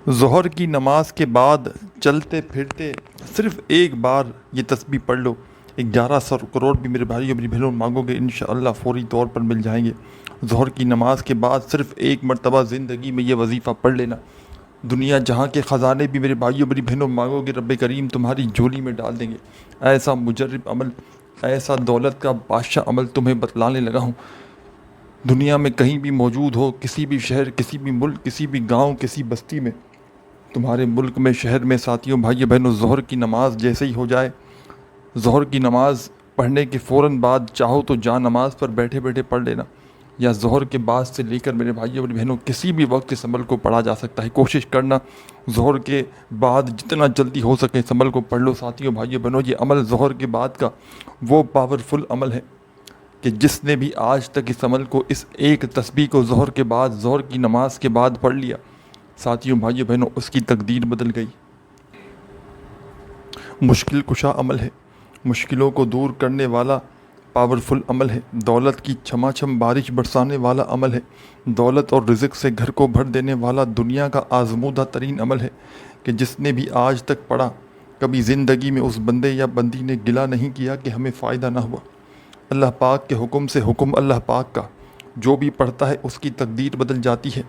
ظہر کی نماز کے بعد چلتے پھرتے صرف ایک بار یہ تسبیح پڑھ لو، 1100 کروڑ بھی میرے بھائی اور میری بہنوں مانگو گے انشاءاللہ فوری طور پر مل جائیں گے۔ ظہر کی نماز کے بعد صرف ایک مرتبہ زندگی میں یہ وظیفہ پڑھ لینا، دنیا جہاں کے خزانے بھی میرے بھائیوں میری بہنوں مانگو گے رب کریم تمہاری جھولی میں ڈال دیں گے۔ ایسا مجرب عمل، ایسا دولت کا بادشاہ عمل تمہیں بتلانے لگا ہوں، دنیا میں کہیں بھی موجود ہو، کسی بھی شہر، کسی بھی ملک، کسی بھی گاؤں، کسی بستی میں، تمہارے ملک میں، شہر میں، ساتھیوں بھائیوں بہنوں، ظہر کی نماز جیسے ہی ہو جائے، ظہر کی نماز پڑھنے کے فوراً بعد چاہو تو جا نماز پر بیٹھے بیٹھے پڑھ لینا، یا ظہر کے بعد سے لے کر میرے بھائیوں اور بہنوں کسی بھی وقت اس عمل کو پڑھا جا سکتا ہے۔ کوشش کرنا ظہر کے بعد جتنا جلدی ہو سکے اس عمل کو پڑھ لو ساتھیوں بھائیوں بہنوں۔ یہ عمل ظہر کے بعد کا وہ پاورفل عمل ہے کہ جس نے بھی آج تک اس عمل کو، اس ایک تسبیح کو ظہر کے بعد، ظہر کی نماز کے بعد پڑھ لیا، ساتھیوں بھائیوں بہنوں اس کی تقدیر بدل گئی۔ مشکل کشا عمل ہے، مشکلوں کو دور کرنے والا پاورفل عمل ہے، دولت کی چھما چھم بارش برسانے والا عمل ہے، دولت اور رزق سے گھر کو بھر دینے والا دنیا کا آزمودہ ترین عمل ہے کہ جس نے بھی آج تک پڑھا، کبھی زندگی میں اس بندے یا بندی نے گلہ نہیں کیا کہ ہمیں فائدہ نہ ہوا۔ اللہ پاک کے حکم سے، حکم اللہ پاک کا، جو بھی پڑھتا ہے اس کی تقدیر بدل جاتی ہے،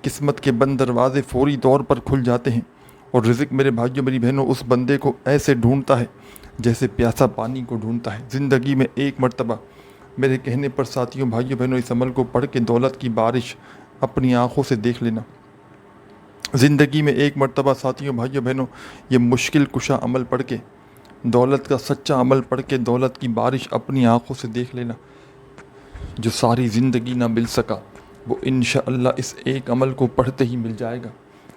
قسمت کے بند دروازے فوری طور پر کھل جاتے ہیں، اور رزق میرے بھائیوں میری بہنوں اس بندے کو ایسے ڈھونڈتا ہے جیسے پیاسا پانی کو ڈھونڈتا ہے۔ زندگی میں ایک مرتبہ میرے کہنے پر ساتھیوں بھائیوں بہنوں اس عمل کو پڑھ کے دولت کی بارش اپنی آنکھوں سے دیکھ لینا۔ زندگی میں ایک مرتبہ ساتھیوں بھائیوں بہنوں یہ مشکل کشا عمل پڑھ کے، دولت کا سچا عمل پڑھ کے دولت کی بارش اپنی آنکھوں سے دیکھ لینا۔ جو ساری زندگی نہ مل سکا وہ انشاءاللہ اس ایک عمل کو پڑھتے ہی مل جائے گا۔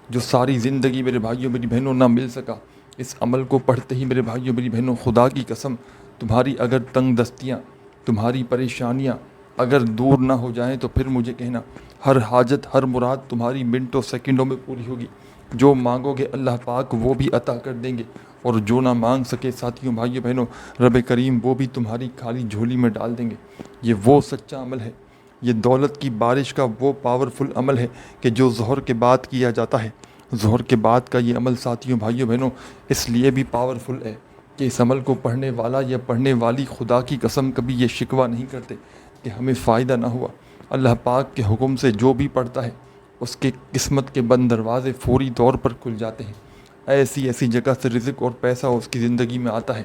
جو ساری زندگی میرے بھائیوں میری بہنوں نہ مل سکا، اس عمل کو پڑھتے ہی میرے بھائیوں میری بہنوں خدا کی قسم تمہاری اگر تنگ دستیاں، تمہاری پریشانیاں اگر دور نہ ہو جائیں تو پھر مجھے کہنا، ہر حاجت، ہر مراد تمہاری منٹوں سیکنڈوں میں پوری ہوگی۔ جو مانگو گے اللہ پاک وہ بھی عطا کر دیں گے، اور جو نہ مانگ سکے ساتھیوں بھائیوں بہنوں رب کریم وہ بھی تمہاری خالی جھولی میں ڈال دیں گے۔ یہ وہ سچا عمل ہے، یہ دولت کی بارش کا وہ پاورفل عمل ہے کہ جو ظہر کے بعد کیا جاتا ہے۔ ظہر کے بعد کا یہ عمل ساتھیوں بھائیوں بہنوں اس لیے بھی پاورفل ہے کہ اس عمل کو پڑھنے والا یا پڑھنے والی خدا کی قسم کبھی یہ شکوہ نہیں کرتے کہ ہمیں فائدہ نہ ہوا۔ اللہ پاک کے حکم سے جو بھی پڑھتا ہے اس کے قسمت کے بند دروازے فوری طور پر کھل جاتے ہیں۔ ایسی ایسی جگہ سے رزق اور پیسہ اس کی زندگی میں آتا ہے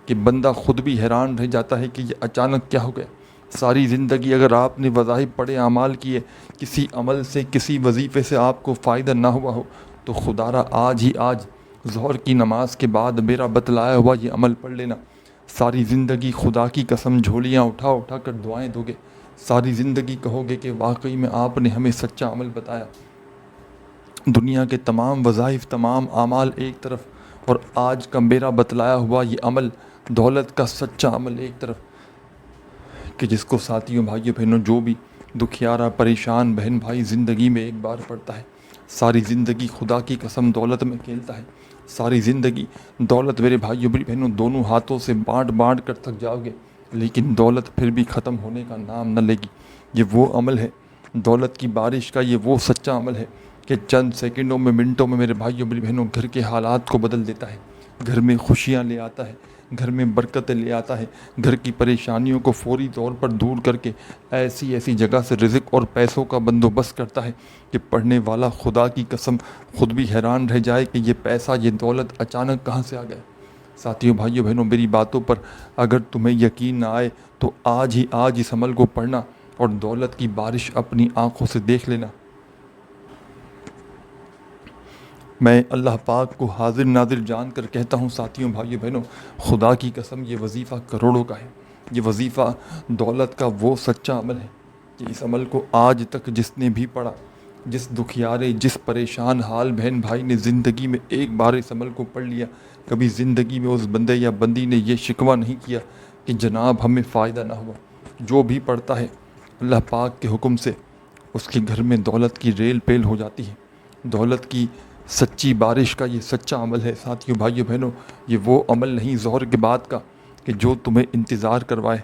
کہ بندہ خود بھی حیران رہ جاتا ہے کہ یہ اچانک کیا ہو گیا۔ ساری زندگی اگر آپ نے وظائف پڑھے، اعمال کیے، کسی عمل سے، کسی وظیفے سے آپ کو فائدہ نہ ہوا ہو، تو خدا را آج ہی آج ظہر کی نماز کے بعد میرا بتلایا ہوا یہ عمل پڑھ لینا۔ ساری زندگی خدا کی قسم جھولیاں اٹھا اٹھا کر دعائیں دو گے، ساری زندگی کہو گے کہ واقعی میں آپ نے ہمیں سچا عمل بتایا۔ دنیا کے تمام وظائف، تمام اعمال ایک طرف، اور آج کا میرا بتلایا ہوا یہ عمل، دولت کا سچا عمل ایک طرف، کہ جس کو ساتھیوں بھائیوں بہنوں جو بھی دکھیارا پریشان بہن بھائی زندگی میں ایک بار پڑتا ہے، ساری زندگی خدا کی قسم دولت میں کھیلتا ہے، ساری زندگی دولت میرے بھائیوں میری بہنوں دونوں ہاتھوں سے بانٹ بانٹ کر تھک جاؤ گے، لیکن دولت پھر بھی ختم ہونے کا نام نہ لے گی۔ یہ وہ عمل ہے، دولت کی بارش کا یہ وہ سچا عمل ہے کہ چند سیکنڈوں میں، منٹوں میں میرے بھائیوں میری بہنوں گھر کے حالات کو بدل دیتا ہے، گھر میں خوشیاں لے آتا ہے، گھر میں برکتیں لے آتا ہے، گھر کی پریشانیوں کو فوری طور پر دور کر کے ایسی ایسی جگہ سے رزق اور پیسوں کا بندوبست کرتا ہے کہ پڑھنے والا خدا کی قسم خود بھی حیران رہ جائے کہ یہ پیسہ، یہ دولت اچانک کہاں سے آ گیا۔ ساتھیوں بھائیوں بہنوں میری باتوں پر اگر تمہیں یقین نہ آئے تو آج ہی آج اس عمل کو پڑھنا اور دولت کی بارش اپنی آنکھوں سے دیکھ لینا۔ میں اللہ پاک کو حاضر ناظر جان کر کہتا ہوں ساتھیوں بھائیوں بہنوں، خدا کی قسم یہ وظیفہ کروڑوں کا ہے، یہ وظیفہ دولت کا وہ سچا عمل ہے کہ اس عمل کو آج تک جس نے بھی پڑھا، جس دکھیارے، جس پریشان حال بہن بھائی نے زندگی میں ایک بار اس عمل کو پڑھ لیا، کبھی زندگی میں اس بندے یا بندی نے یہ شکوہ نہیں کیا کہ جناب ہمیں فائدہ نہ ہوا۔ جو بھی پڑھتا ہے اللہ پاک کے حکم سے اس کے گھر میں دولت کی ریل پیل ہو جاتی ہے۔ دولت کی سچی بارش کا یہ سچا عمل ہے ساتھیوں بھائیوں بہنوں، یہ وہ عمل نہیں ظہر کے بعد کا کہ جو تمہیں انتظار کروائے،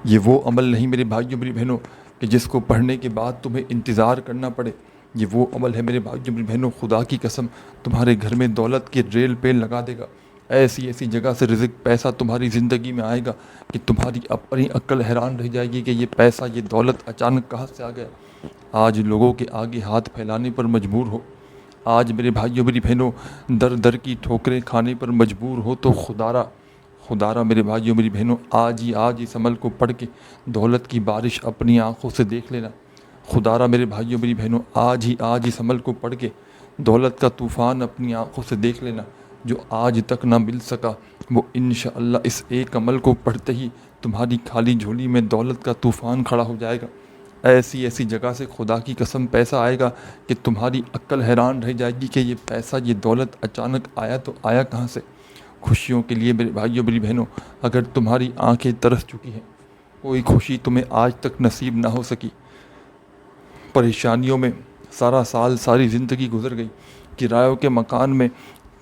یہ وہ عمل نہیں میرے بھائیوں میری بہنوں کہ جس کو پڑھنے کے بعد تمہیں انتظار کرنا پڑے، یہ وہ عمل ہے میرے بھائیوں میری بہنوں، خدا کی قسم تمہارے گھر میں دولت کے ریل پہ لگا دے گا۔ ایسی ایسی جگہ سے رزق پیسہ تمہاری زندگی میں آئے گا کہ تمہاری اپنی عقل حیران رہ جائے گی کہ یہ پیسہ یہ دولت اچانک کہاں سے آ گیا۔ آج لوگوں کے آگے ہاتھ پھیلانے پر مجبور ہو، آج میرے بھائیوں میری بہنوں در در کی ٹھوکریں کھانے پر مجبور ہو، تو خدارا میرے بھائیوں میری بہنوں آج اس عمل کو پڑھ کے دولت کی بارش اپنی آنکھوں سے دیکھ لینا۔ خدارا میرے بھائیوں میری بہنوں آج اس عمل کو پڑھ کے دولت کا طوفان اپنی آنکھوں سے دیکھ لینا۔ جو آج تک نہ مل سکا وہ انشاءاللہ اس ایک عمل کو پڑھتے ہی تمہاری خالی جھولی میں دولت کا طوفان کھڑا ہو جائے گا۔ ایسی جگہ سے خدا کی قسم پیسہ آئے گا کہ تمہاری عقل حیران رہ جائے گی کہ یہ پیسہ یہ دولت اچانک آیا تو آیا کہاں سے۔ خوشیوں کے لیے میرے بھائیوں میری بہنوں اگر تمہاری آنکھیں ترس چکی ہیں، کوئی خوشی تمہیں آج تک نصیب نہ ہو سکی، پریشانیوں میں سارا سال ساری زندگی گزر گئی، کرایوں کے مکان میں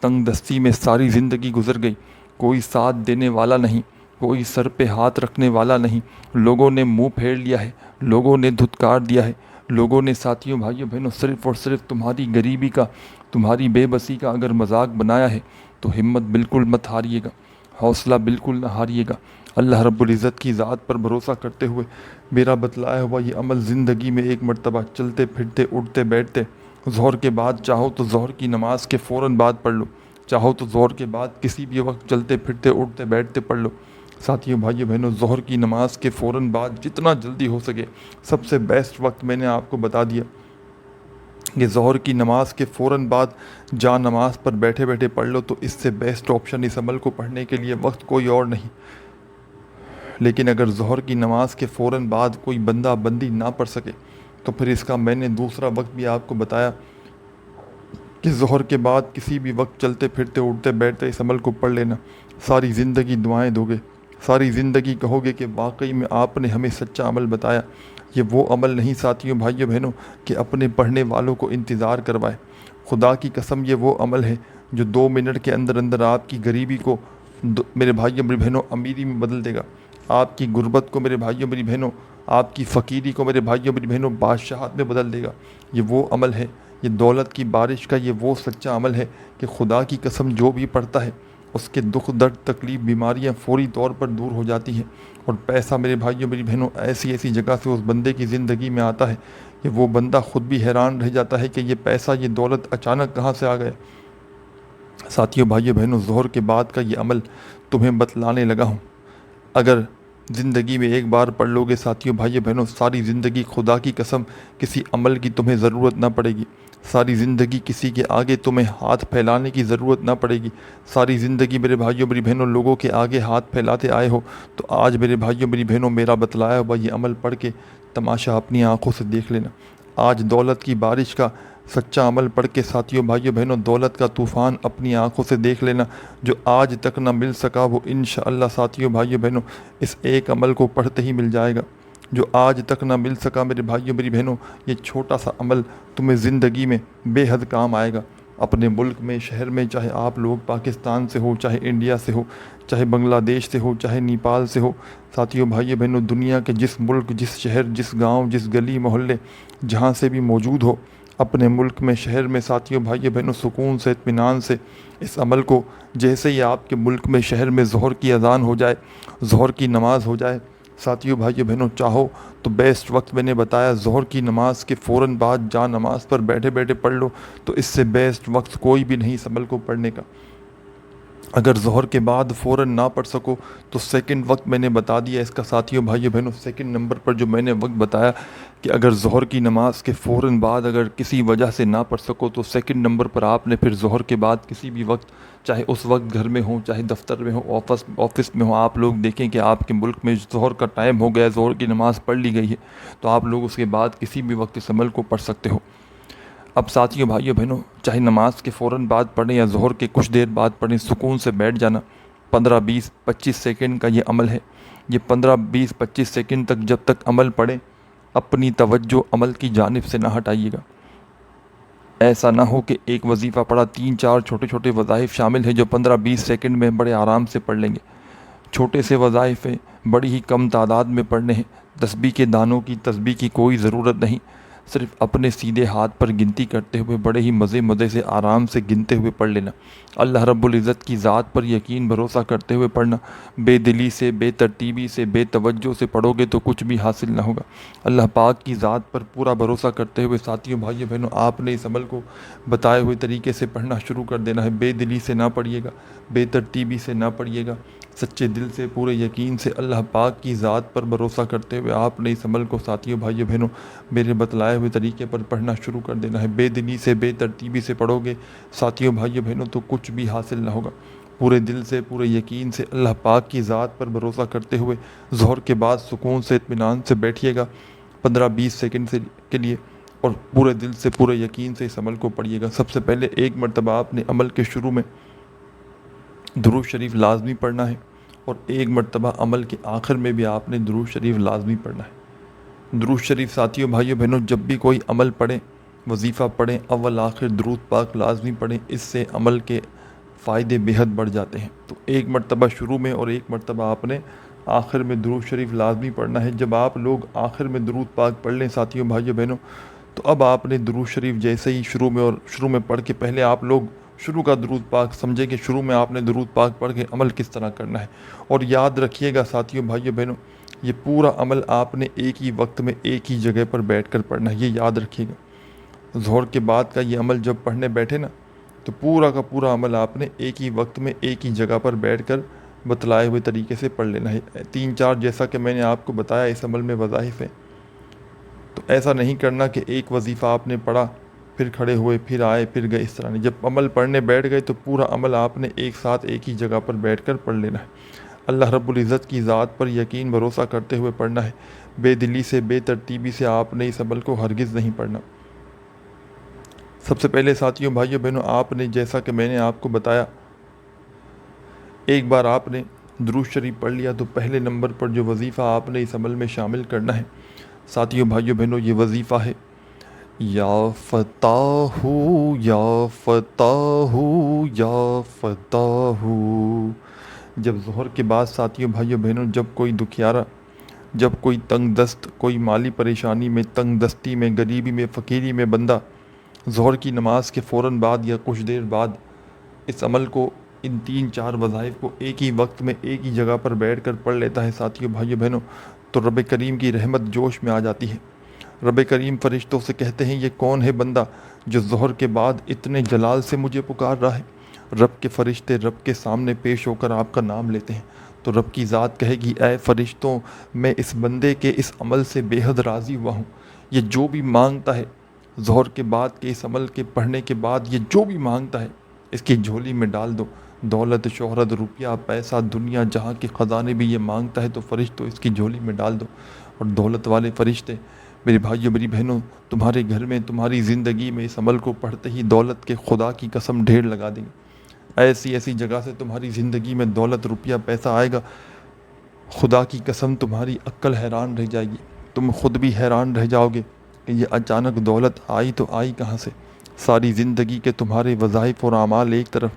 تنگ دستی میں ساری زندگی گزر گئی، کوئی ساتھ دینے والا نہیں، کوئی سر پہ ہاتھ رکھنے والا نہیں، لوگوں نے منہ پھیر لیا ہے، لوگوں نے دھتکار دیا ہے، لوگوں نے ساتھیوں بھائیوں بہنوں صرف اور صرف تمہاری غریبی کا، تمہاری بے بسی کا اگر مذاق بنایا ہے تو ہمت بالکل مت ہاریے گا، حوصلہ بالکل نہ ہاریے گا۔ اللہ رب العزت کی ذات پر بھروسہ کرتے ہوئے میرا بتلایا ہوا یہ عمل زندگی میں ایک مرتبہ چلتے پھرتے اٹھتے بیٹھتے ظہر کے بعد چاہو تو ظہر کی نماز کے فوراً بعد پڑھ لو، چاہو تو ظہر کے بعد کسی بھی وقت چلتے پھرتے اٹھتے بیٹھتے پڑھ لو۔ ساتھیوں بھائیوں بہنوں ظہر کی نماز کے فوراً بعد جتنا جلدی ہو سکے، سب سے بیسٹ وقت میں نے آپ کو بتا دیا کہ ظہر کی نماز کے فوراً بعد جا نماز پر بیٹھے بیٹھے پڑھ لو، تو اس سے بیسٹ آپشن اس عمل کو پڑھنے کے لیے وقت کوئی اور نہیں۔ لیکن اگر ظہر کی نماز کے فوراً بعد کوئی بندہ بندی نہ پڑھ سکے تو پھر اس کا میں نے دوسرا وقت بھی آپ کو بتایا کہ ظہر کے بعد کسی بھی وقت چلتے پھرتے اٹھتے بیٹھتے اس عمل کو پڑھ لینا، ساری زندگی دعائیں دو گے، ساری زندگی کہو گے کہ واقعی میں آپ نے ہمیں سچا عمل بتایا۔ یہ وہ عمل نہیں ساتھیوں بھائیوں بہنوں کہ اپنے پڑھنے والوں کو انتظار کروائے، خدا کی قسم یہ وہ عمل ہے جو 2 منٹ کے اندر اندر آپ کی غریبی کو میرے بھائیوں میری بہنوں امیری میں بدل دے گا، آپ کی غربت کو میرے بھائیوں میری بہنوں، آپ کی فقیری کو میرے بھائیوں میری بہنوں بادشاہت میں بدل دے گا۔ یہ وہ عمل ہے، یہ دولت کی بارش کا یہ وہ سچا عمل ہے کہ خدا کی قسم جو بھی پڑھتا ہے اس کے دکھ درد تکلیف بیماریاں فوری طور پر دور ہو جاتی ہیں، اور پیسہ میرے بھائیوں میری بہنوں ایسی جگہ سے اس بندے کی زندگی میں آتا ہے کہ وہ بندہ خود بھی حیران رہ جاتا ہے کہ یہ پیسہ یہ دولت اچانک کہاں سے آ گیا۔ ساتھیوں بھائیوں بہنوں ظہر کے بعد کا یہ عمل تمہیں بتلانے لگا ہوں، اگر زندگی میں ایک بار پڑھ لو گے ساتھیوں بھائیوں بہنوں ساری زندگی خدا کی قسم کسی عمل کی تمہیں ضرورت نہ پڑے گی، ساری زندگی کسی کے آگے تمہیں ہاتھ پھیلانے کی ضرورت نہ پڑے گی، ساری زندگی میرے بھائیوں میری بہنوں لوگوں کے آگے ہاتھ پھیلاتے آئے ہو تو آج میرے بھائیوں میری بہنوں میرا بتلایا ہوا یہ عمل پڑھ کے تماشا اپنی آنکھوں سے دیکھ لینا۔ آج دولت کی بارش کا سچا عمل پڑھ کے ساتھیوں بھائیوں بہنوں دولت کا طوفان اپنی آنکھوں سے دیکھ لینا، جو آج تک نہ مل سکا وہ انشاءاللہ ساتھیوں بھائیوں بہنوں اس ایک عمل کو پڑھتے ہی مل جائے گا۔ جو آج تک نہ مل سکا میرے بھائیوں میری بہنوں یہ چھوٹا سا عمل تمہیں زندگی میں بے حد کام آئے گا، اپنے ملک میں شہر میں، چاہے آپ لوگ پاکستان سے ہو، چاہے انڈیا سے ہو، چاہے بنگلہ دیش سے ہو، چاہے نیپال سے ہو، ساتھیوں بھائیوں بہنوں دنیا کے جس ملک جس شہر جس گاؤں جس گلی محلے جہاں سے بھی موجود ہو، اپنے ملک میں شہر میں ساتھیوں بھائیوں بہنوں سکون سے اطمینان سے اس عمل کو جیسے ہی آپ کے ملک میں شہر میں ظہر کی اذان ہو جائے، ظہر کی نماز ہو جائے، ساتھیوں بھائیوں بہنوں چاہو تو بیسٹ وقت میں نے بتایا ظہر کی نماز کے فوراً بعد جا نماز پر بیٹھے بیٹھے پڑھ لو، تو اس سے بیسٹ وقت کوئی بھی نہیں اس عمل کو پڑھنے کا۔ اگر ظہر کے بعد فوراً نہ پڑھ سکو تو سیکنڈ وقت میں نے بتا دیا اس کا ساتھیوں بھائیوں بہنوں، سیکنڈ نمبر پر جو میں نے وقت بتایا کہ اگر ظہر کی نماز کے فوراً بعد اگر کسی وجہ سے نہ پڑھ سکو تو سیکنڈ نمبر پر آپ نے پھر ظہر کے بعد کسی بھی وقت، چاہے اس وقت گھر میں ہوں چاہے دفتر میں ہو آفس میں ہو، آپ لوگ دیکھیں کہ آپ کے ملک میں ظہر کا ٹائم ہو گیا ہے، ظہر کی نماز پڑھ لی گئی ہے، تو آپ لوگ اس کے بعد کسی بھی وقت اس عمل کو پڑھ سکتے ہو۔ اب ساتھیوں بھائیوں بہنوں چاہے نماز کے فوراً بعد پڑھیں یا ظہر کے کچھ دیر بعد پڑھیں، سکون سے بیٹھ جانا۔ 15 20 25 سیکنڈ کا یہ عمل ہے، یہ 15 20 25 سیکنڈ تک جب تک عمل پڑھیں اپنی توجہ عمل کی جانب سے نہ ہٹائیے گا۔ ایسا نہ ہو کہ ایک وظیفہ پڑھا، 3 4 چھوٹے چھوٹے وظائف شامل ہیں جو 15 20 سیکنڈ میں بڑے آرام سے پڑھ لیں گے۔ چھوٹے سے وظائف ہیں، بڑی ہی کم تعداد میں پڑھنے ہیں، تسبیح کے دانوں کی تسبیح کی کوئی ضرورت نہیں، صرف اپنے سیدھے ہاتھ پر گنتی کرتے ہوئے بڑے ہی مزے سے آرام سے گنتے ہوئے پڑھ لینا۔ اللہ رب العزت کی ذات پر یقین بھروسہ کرتے ہوئے پڑھنا۔ بے دلی سے، بے ترتیبی سے، بے توجہ سے پڑھو گے تو کچھ بھی حاصل نہ ہوگا۔ اللہ پاک کی ذات پر پورا بھروسہ کرتے ہوئے ساتھیوں، بھائیوں، بہنوں، آپ نے اس عمل کو بتائے ہوئے طریقے سے پڑھنا شروع کر دینا ہے۔ بے دلی سے نہ پڑھیے گا، بے ترتیبی سے نہ پڑھیے گا، سچے دل سے، پورے یقین سے اللہ پاک کی ذات پر بھروسہ کرتے ہوئے آپ نے اس عمل کو ساتھیوں، بھائیوں، بہنوں، میرے بتلائے ہوئے طریقے پر پڑھنا شروع کر دینا ہے۔ بے دلی سے، بے ترتیبی سے پڑھو گے ساتھیوں، بھائیوں، بہنوں تو کچھ بھی حاصل نہ ہوگا۔ پورے دل سے، پورے یقین سے اللہ پاک کی ذات پر بھروسہ کرتے ہوئے ظہر کے بعد سکون سے، اطمینان سے بیٹھیے گا 15-20 سیکنڈ کے لیے، اور پورے دل سے، پورے یقین سے اس عمل کو پڑھیے گا۔ سب سے پہلے ایک مرتبہ آپ نے عمل کے شروع میں درود شریف لازمی پڑھنا ہے، اور ایک مرتبہ عمل کے آخر میں بھی آپ نے درود شریف لازمی پڑھنا ہے۔ درود شریف ساتھیوں، بھائیوں، بہنوں، جب بھی کوئی عمل پڑھیں، وظیفہ پڑھیں، اول آخر درود پاک لازمی پڑھیں، اس سے عمل کے فائدے بے حد بڑھ جاتے ہیں۔ تو ایک مرتبہ شروع میں اور ایک مرتبہ آپ نے آخر میں درود شریف لازمی پڑھنا ہے۔ جب آپ لوگ آخر میں درود پاک پڑھ لیں ساتھیوں، بھائیوں، بہنوں، تو اب آپ نے درود شریف جیسے ہی شروع میں پڑھ کے، پہلے آپ لوگ شروع کا درود پاک سمجھے کہ شروع میں آپ نے درود پاک پڑھ کے عمل کس طرح کرنا ہے۔ اور یاد رکھیے گا ساتھیوں، بھائیوں، بہنوں، یہ پورا عمل آپ نے ایک ہی وقت میں ایک ہی جگہ پر بیٹھ کر پڑھنا ہے، یہ یاد رکھیے گا۔ ظہر کے بعد کا یہ عمل جب پڑھنے بیٹھے نا، تو پورا کا پورا عمل آپ نے ایک ہی وقت میں ایک ہی جگہ پر بیٹھ کر بتلائے ہوئے طریقے سے پڑھ لینا ہے۔ 3-4 جیسا کہ میں نے آپ کو بتایا اس عمل میں وظائف ہے، تو ایسا نہیں کرنا کہ ایک وظیفہ آپ نے پڑھا، پھر کھڑے ہوئے، پھر آئے، پھر گئے، اس طرح نہیں۔ جب عمل پڑھنے بیٹھ گئے تو پورا عمل آپ نے ایک ساتھ ایک ہی جگہ پر بیٹھ کر پڑھ لینا ہے۔ اللہ رب العزت کی ذات پر یقین بھروسہ کرتے ہوئے پڑھنا ہے۔ بے دلی سے، بے ترتیبی سے آپ نے اس عمل کو ہرگز نہیں پڑھنا۔ سب سے پہلے ساتھیوں، بھائیوں، بہنوں، آپ نے جیسا کہ میں نے آپ کو بتایا، ایک بار آپ نے درود شریف پڑھ لیا تو پہلے نمبر پر جو وظیفہ آپ نے اس عمل میں شامل کرنا ہے ساتھیوں، بھائیوں، بہنوں، یہ وظیفہ ہے یا فتاح، یا فتاح، یا فتاح۔ جب ظہر کے بعد ساتھیوں، بھائیوں، بہنوں، جب کوئی دکھیارا، جب کوئی تنگ دست، کوئی مالی پریشانی میں، تنگ دستی میں، غریبی میں، فقیری میں بندہ ظہر کی نماز کے فوراً بعد یا کچھ دیر بعد اس عمل کو، ان 3-4 وظائف کو ایک ہی وقت میں ایک ہی جگہ پر بیٹھ کر پڑھ لیتا ہے ساتھیوں، بھائیوں، بہنوں، تو رب کریم کی رحمت جوش میں آ جاتی ہے۔ رب کریم فرشتوں سے کہتے ہیں، یہ کون ہے بندہ جو ظہر کے بعد اتنے جلال سے مجھے پکار رہا ہے؟ رب کے فرشتے رب کے سامنے پیش ہو کر آپ کا نام لیتے ہیں، تو رب کی ذات کہے گی، اے فرشتوں، میں اس بندے کے اس عمل سے بے حد راضی ہوا ہوں۔ یہ جو بھی مانگتا ہے ظہر کے بعد کے اس عمل کے پڑھنے کے بعد، یہ جو بھی مانگتا ہے اس کی جھولی میں ڈال دو۔ دولت، شہرت، روپیہ، پیسہ، دنیا جہاں کے خزانے بھی یہ مانگتا ہے تو فرشتوں اس کی جھولی میں ڈال دو۔ اور دولت والے فرشتے، میری بھائیوں، میری بہنوں، تمہارے گھر میں، تمہاری زندگی میں اس عمل کو پڑھتے ہی دولت کے خدا کی قسم ڈھیر لگا دیں گے۔ ایسی ایسی جگہ سے تمہاری زندگی میں دولت، روپیہ، پیسہ آئے گا، خدا کی قسم تمہاری عقل حیران رہ جائے گی، تم خود بھی حیران رہ جاؤ گے کہ یہ اچانک دولت آئی تو آئی کہاں سے۔ ساری زندگی کے تمہارے وظائف اور اعمال ایک طرف،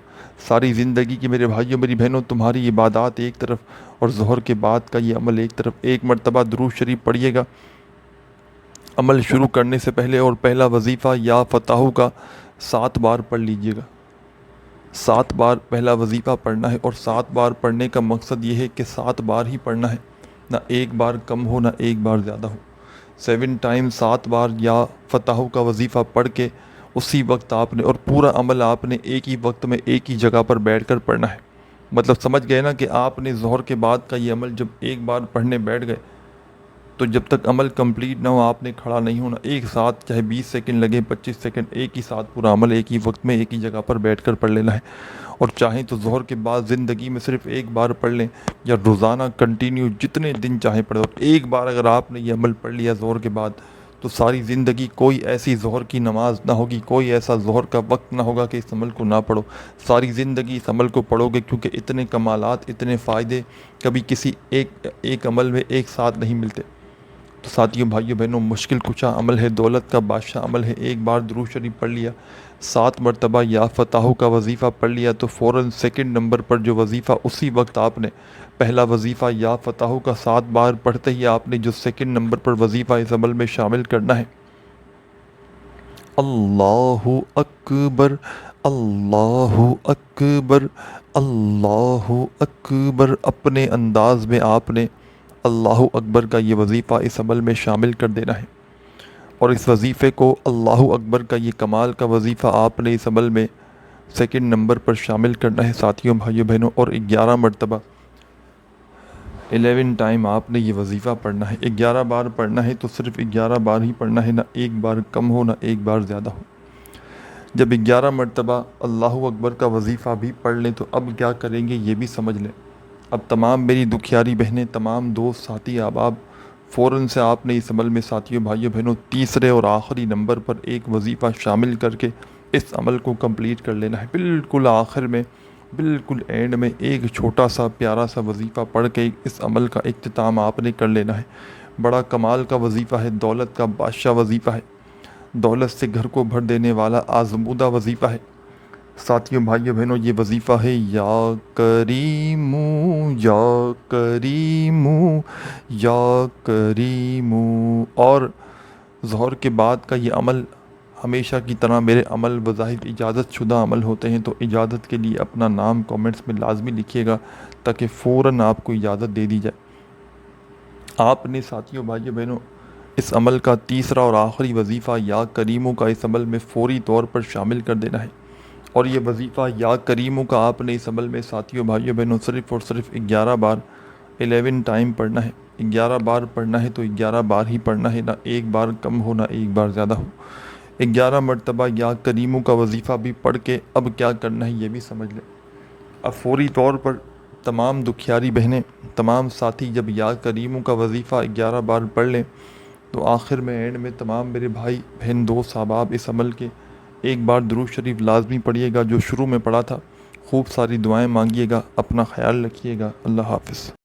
ساری زندگی کی میرے بھائیوں، میری بہنوں، تمہاری عبادات ایک طرف، اور ظہر کے بعد کا یہ عمل ایک طرف۔ ایک مرتبہ درود شریف پڑھیے گا عمل شروع کرنے سے پہلے، اور پہلا وظیفہ یا فتاح کا 7 بار پڑھ لیجئے گا۔ 7 بار پہلا وظیفہ پڑھنا ہے، اور 7 بار پڑھنے کا مقصد یہ ہے کہ 7 بار ہی پڑھنا ہے، نہ ایک بار کم ہو، نہ ایک بار زیادہ ہو۔ 7 ٹائم 7 بار یا فتاح کا وظیفہ پڑھ کے اسی وقت آپ نے، اور پورا عمل آپ نے ایک ہی وقت میں ایک ہی جگہ پر بیٹھ کر پڑھنا ہے۔ مطلب سمجھ گئے نا کہ آپ نے ظہر کے بعد کا یہ عمل جب ایک بار پڑھنے بیٹھ گئے تو جب تک عمل کمپلیٹ نہ ہو آپ نے کھڑا نہیں ہونا، ایک ساتھ چاہے 20 سیکنڈ لگے، 25 سیکنڈ، ایک ہی ساتھ پورا عمل ایک ہی وقت میں ایک ہی جگہ پر بیٹھ کر پڑھ لینا ہے۔ اور چاہیں تو ظہر کے بعد زندگی میں صرف ایک بار پڑھ لیں، یا روزانہ کنٹینیو جتنے دن چاہیں پڑھیں، اور ایک بار اگر آپ نے یہ عمل پڑھ لیا ظہر کے بعد تو ساری زندگی کوئی ایسی ظہر کی نماز نہ ہوگی، کوئی ایسا ظہر کا وقت نہ ہوگا کہ اس عمل کو نہ پڑھو۔ ساری زندگی اس عمل کو پڑھو گے، کیونکہ اتنے کمالات، اتنے فائدے کبھی کسی ایک عمل میں ایک ساتھ نہیں ملتے۔ تو ساتھیوں، بھائیوں، بہنوں، مشکل کشا عمل ہے، دولت کا بادشاہ عمل ہے۔ ایک بار درود شریف پڑھ لیا، 7 مرتبہ یا فتاح کا وظیفہ پڑھ لیا تو فوراً سیکنڈ نمبر پر جو وظیفہ اسی وقت آپ نے، پہلا وظیفہ یا فتاح کا 7 بار پڑھتے ہی آپ نے جو سیکنڈ نمبر پر وظیفہ اس عمل میں شامل کرنا ہے، اللہ اکبر، اللہ اکبر، اللہ اکبر۔ اپنے انداز میں آپ نے اللہ اکبر کا یہ وظیفہ اس عمل میں شامل کر دینا ہے، اور اس وظیفے کو اللہ اکبر کا یہ کمال کا وظیفہ آپ نے اس عمل میں سیکنڈ نمبر پر شامل کرنا ہے ساتھیوں، بھائیوں، بہنوں، اور 11 مرتبہ 11 ٹائم آپ نے یہ وظیفہ پڑھنا ہے۔ 11 بار پڑھنا ہے تو صرف 11 بار ہی پڑھنا ہے، نہ ایک بار کم ہو نہ ایک بار زیادہ ہو۔ جب 11 مرتبہ اللہ اکبر کا وظیفہ بھی پڑھ لیں تو اب کیا کریں گے یہ بھی سمجھ لیں۔ اب تمام میری دکھیاری بہنیں، تمام دوست، ساتھی، احباب، فوراً سے آپ نے اس عمل میں ساتھیوں، بھائیوں، بہنوں، تیسرے اور آخری نمبر پر ایک وظیفہ شامل کر کے اس عمل کو کمپلیٹ کر لینا ہے۔ بالکل آخر میں، بالکل اینڈ میں ایک چھوٹا سا پیارا سا وظیفہ پڑھ کے اس عمل کا اختتام آپ نے کر لینا ہے۔ بڑا کمال کا وظیفہ ہے، دولت کا بادشاہ وظیفہ ہے، دولت سے گھر کو بھر دینے والا آزمودہ وظیفہ ہے۔ ساتھیوں، بھائیوں، بہنوں، یہ وظیفہ ہے یا کریمو، یا کریمو، یا کریمو۔ اور ظہر کے بعد کا یہ عمل ہمیشہ کی طرح میرے عمل بظاہر اجازت شدہ عمل ہوتے ہیں، تو اجازت کے لیے اپنا نام کومنٹس میں لازمی لکھیے گا تاکہ فوراً آپ کو اجازت دے دی جائے۔ آپ نے ساتھیوں، بھائیوں، بہنوں، اس عمل کا تیسرا اور آخری وظیفہ یا کریموں کا اس عمل میں فوری طور پر شامل کر دینا ہے، اور یہ وظیفہ یا کریموں کا آپ نے اس عمل میں ساتھیوں، بھائیوں، بہنوں، صرف اور صرف 11 بار 11 ٹائم پڑھنا ہے۔ 11 بار پڑھنا ہے تو 11 بار ہی پڑھنا ہے، نہ ایک بار کم ہو نہ ایک بار زیادہ ہو۔ 11 مرتبہ یا کریموں کا وظیفہ بھی پڑھ کے اب کیا کرنا ہے یہ بھی سمجھ لیں۔ اب فوری طور پر تمام دکھیاری بہنیں، تمام ساتھی جب یا کریموں کا وظیفہ 11 بار پڑھ لیں تو آخر میں اینڈ میں تمام میرے بھائی، بہن، دوست، احباب اس عمل کے ایک بار درود شریف لازمی پڑھیے گا جو شروع میں پڑھا تھا۔ خوب ساری دعائیں مانگیے گا، اپنا خیال رکھیے گا۔ اللہ حافظ۔